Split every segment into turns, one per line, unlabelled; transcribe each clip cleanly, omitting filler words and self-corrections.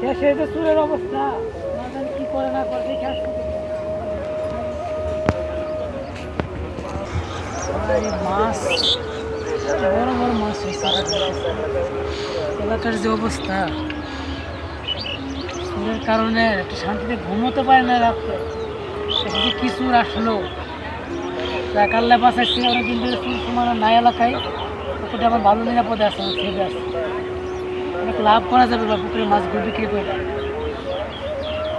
দেশে যে চুরের অবস্থা, কি করে না করে দেখে আসতে মাছ, বড় বড় মাছ এলাকার যে অবস্থা, চুরের কারণে একটা শান্তিতে ঘুমোতে পারে না রাত্রে। সেখানে কি চুর আসলো, কাল্লা বাঁচাচ্ছি অনেকদিন ধরে চুর সমানো নাই এলাকায়। পুকুরটা আমার ভালো নিরাপদে আছে, আমার ছেলে আছে, অনেক লাভ করা যাবে বা পুকুরে মাছগুলো বিক্রি করে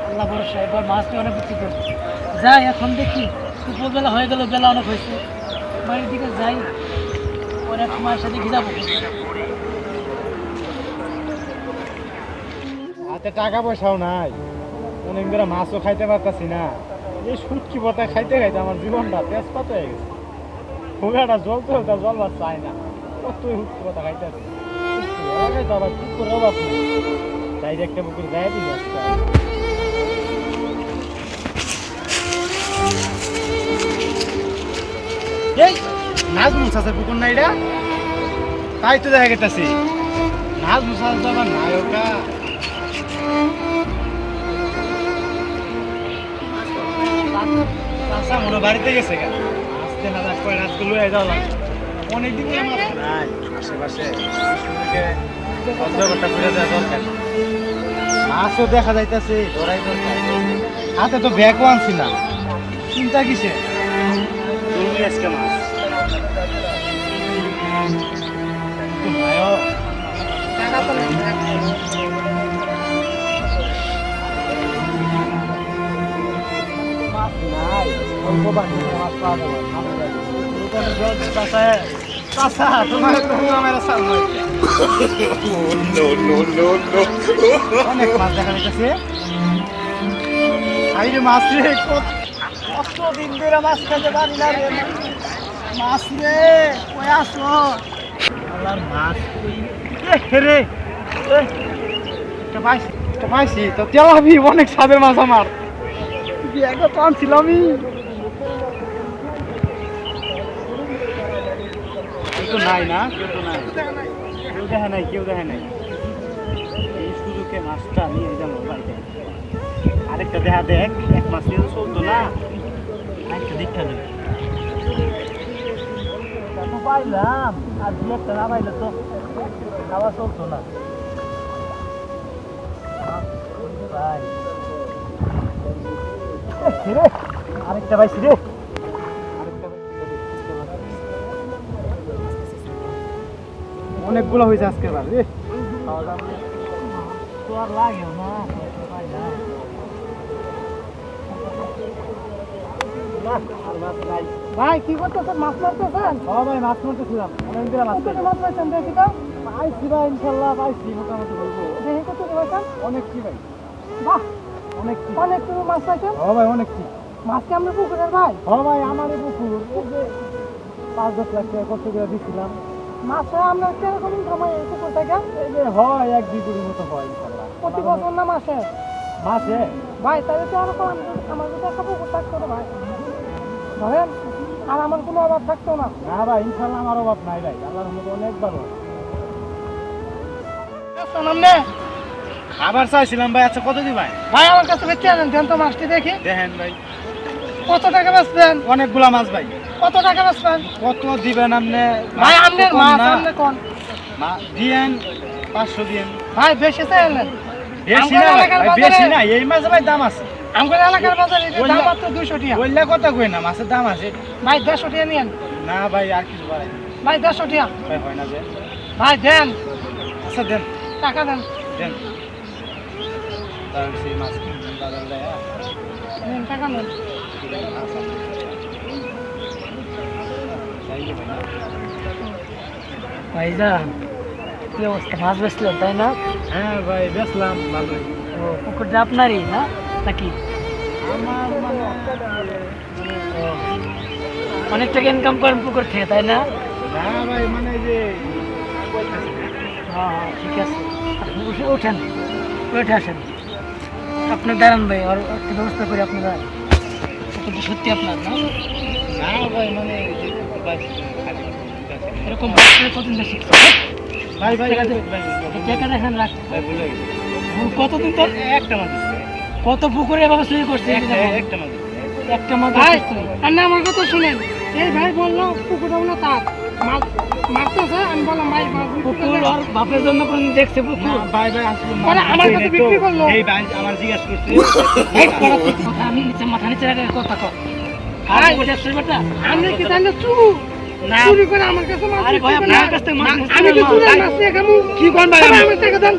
আল্লাহ ভরসা। এবার মাছটা অনেক বিক্রি করবে। যাই এখন দেখি, দুপুরবেলা হয়ে গেল, বেলা অনেক হয়েছে, বাড়ির দিকে যাই, পরে এক মায়ের সাথে ঘিরাবো।
হাতে টাকা পয়সাও নাই, অনেক ধরে মাছও খাইতে পারতাছি না। এই শুটকি পাতা খাইতে খাইতে আমার জীবনটা তেজপাত হয়ে গেছে। খুব একটা জল তো জলবার চাই না, কতই শুটকি পাতা খাইতে আছি। তো আবার পুকুর অভাব নেই, তাই একটা পুকুর যাই দিই আজকে। এই নাজমুল চাষের পুকুর না এটা? তাই তো দেখা গেছে নাজমুল চাষ তো আবার নায়কা। চাষা মনে বাড়িতে গেছে কেন? আসতে না যাক করে রাতগুলো যাওয়া লাগে। অনেকদিন নাই আশেপাশে ব্যাপারটা ঘুরে দেওয়া দরকার। মাছও দেখা যাইতেছে, ধরাই দরকার। হাতে তো ব্যাগও আনছিলাম, চিন্তা কিসে? আজকে মাছ অনেক মাছ দেখা যাইতেছে। মাছ রে, কতদিন ধরে মাছ খেতে পারি না রে। মাছ রে, কই আসো? মাছ রে, পাইছি তো তেলাপি, অনেক স্বাদের মাছ আমার। ব্যাগও তো আনছিলাম আমি। কেউ নাই না, কেউ তো নাই, কেউ দেখে নাই, কেউ দেখে নাই। এই সুযোগে মাছটা নিয়ে যাবো বাড়িতে। আরেকটা দেখা দেখ, এক মাছ নিয়ে চলতো না, আরেকটা দীক্ষা দেবে। পাইলাম আর দু একটা না পাইলে তো খাওয়া চলতো না। আরেকটা পাইছি রে, অনেকগুলো হয়েছে আজকে বার রে। তো আর লাগে না, ভাই কি করতেছেন? মাছ মারতেছেন? হ্যাঁ ভাই, মাছ মারতেছিলাম। অনেকদিন মাছ পাইছেন দেখি তো। পাইছি ভাই, ইনশাল্লাহ পাইছি, মোটামুটি বলবো। দেখি কত পাইছেন? অনেক কি ভাই, বাহ অনেক কি, অনেক তুমি মাছ পাইছেন? হ্যাঁ ভাই, অনেক কি। মাছ কি আমরা পুকুরের ভাই? হ্যাঁ ভাই, আমারই পুকুর। 5-10 লাখ টাকা কষ্ট করে দিচ্ছিলাম। মাছে আমরা কিরকম সময় পুকুর থেকে? এই যে হয় 1-2 কোটির মতো হয় ইনশাল্লাহ। প্রতি বছর না মাসে? মাসে ভাই। তাহলে তো আরো আমার যদি একটা পুকুর থাকতো না ভাই, ধরেন আর আমার কোনো অভাব থাকতো না। না ভাই, ইনশাল্লাহ আমার অভাব নাই ভাই, আল্লাহর রহমতে অনেক ভালো। খাবার চাইছিলাম ভাই। আচ্ছা কত দিই ভাই? ভাই আমার কাছে বেঁচে আনেন, দেন তো মাছটি দেখি। দেখেন ভাই। কত টাকা বেচবেন? অনেকগুলা মাছ ভাই। কত টাকা বেচবেন? কত দিবেন আপনি ভাই? আমনের মাছ, আমনে কোন দিয়েন? 500 দিয়েন ভাই। বেশি চাইলেন? বেশি না ভাই, বেশি না। এই মাছ ভাই দাম আছে আমাদের এলাকার বাজারে, দাম মাত্র 200 টাকা। বললে কথা কই না, মাছের দাম আছে ভাই। 150 টাকা নিয়েন না ভাই, আর কিছু বাড়াই ভাই। 150 টাকা ভাই হয় না যে ভাই, দেন। আচ্ছা দেন, টাকা দেন, দেন। সেই মাছ কিনবেন বাজার যায়, দেন টাকা নেন। ভাইজান কি অবস্থা? মাছ বেচলেন তাই না? হ্যাঁ ভাই, বেচলাম ভালোই। ও, পুকুরটা আপনারই না নাকি? আমার মানে অনেক টাকা ইনকাম করেন পুকুর থেকে তাই না? না ভাই, মানে যে হ্যাঁ হ্যাঁ ঠিক আছে, আপনি ওঠেন, উঠে আসেন। আপনি দাঁড়ান ভাই, আর একটা ব্যবস্থা করি আপনারা। পুকুরটা সত্যি আপনার না? না ভাই, মানে এরকম কতদিন শিখছে ভাই? ভাই টাকা দেখেন, রাখ ভাই, ভুলে গেছি।
কতদিন তো
একটা মাছ দিছে।
কত পুকুরে এভাবে চুরি করছে
একটা মাছ দিছে।
একটা মাছ
ভাই
ধরছিস তুই?
আর না আমার কথা শুনেন এই ভাই বললো পুকুরটা বলে তার মাছ মারতেছে আমি বললাম ভাই মাছ বিক্রি
পুকুর
করলে-
ওর বাপের জন্য কোনদিন দেখছে পুকুর
ভাই আসলে
বলে আমার কাছে বিক্রি করলো
এই ভাই আমার জিজ্ঞাসা করছে
এই করা তুই মাথা আমি নিচে মাথা নিচে রাখে কথা কর আর
ভাই,
পুকুর দেখছিস বেটা
আপনি কি তাহলে চুরু
না
চুরি করে আমার কাছে মাছ
আরে ভাই
বিক্রি
আপনার
করলেন?
কাছ থেকে মাছ নিচ্ছি
আমি
না,
কি চুরি
ভাই।
মাছ নিয়ে খাবো
কি কোন ভাই
তবে আমার টাকা দেন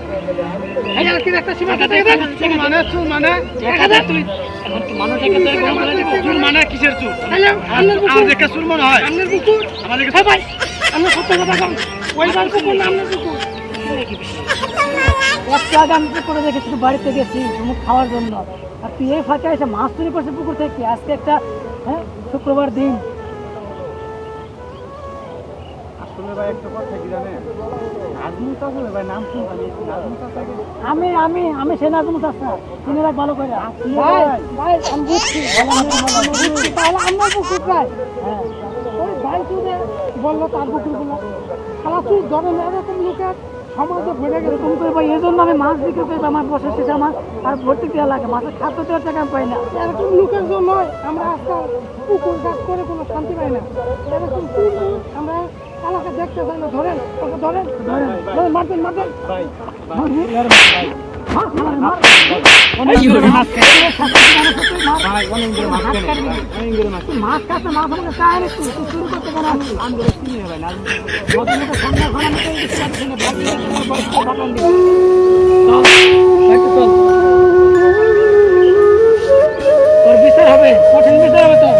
এই আর কি একটা সীমা টাকা দেন
চুল মানে
টাকা দে তুই এখন কি মানুষটাকে তো এরকম করে দিব
চুল মানে কিসের চুল
তাহলে আপনার
আমার
পুকুর
দেখে চুল মনে হয়
আপনার পুকুর
আমার দেখে
হ্যাঁ ভাই আপনার সত্য কথা কন ওই বার পুকুর না আপনার পুকুর
একটা আগে আমি করে দেখেছি তুই বাড়িতে গেছি মুখ খাওয়ার জন্য আর তুই এই ফাঁকে এসে মাছ চুরি করছিস পুকুর থেকে আজকে একটা হ্যাঁ শুক্রবার দিন
আসলে ভাই একটা কথা কি জানেন নাজমুল চাচা ভাই নাম শুনছি নাজমুল চাচাকে
আমি আমি আমি সে নাজমুল চাচা চিনে রাখ ভালো করে
ভাই ভাই আমি বুঝছি বুঝছি, তাহলে আমার পুকুর প্রায়
হ্যাঁ
ওই ভাই চুরে বললো তার পুকুরগুলো খালা তুই ধরেন এরকম লোকের সমাজে ঘুরে গেছে
এরকম করে ভাই এই জন্য আমি মাছ বিক্রি করি আমার বছর শেষে আমার আর ভর্তি দেওয়া লাগে মাছের খাদ্য দেওয়ার টাকা আমি পাই না
এরকম লোকের জন্য আমরা আজকাল পুকুর কাজ করে কোনো শান্তি পাই না এরকম চুরি আমরা এলাকা দেখতে চাই না ধরেন ওকে ধরেন
ধরেন
ধরেন, মারবেন মারবেন
ভাই ভাই অনেক করে মাছ কেনে অনেক করে মাছ
মাছ কাছে মাছ আমাকে চায় না তুই তুই শুরু করতে পারো আমি
আমি করে চিনি না ভাই নাজমুল
ভদ্রলোকের সামনে এখন আমি তো এই কিছু পাচ্ছি না, ভাবছি না, তোমার বয়সটা বাটান দিবো। চল, একটু চল। তোর বিচার হবে, কঠিন বিচার হবে তোর।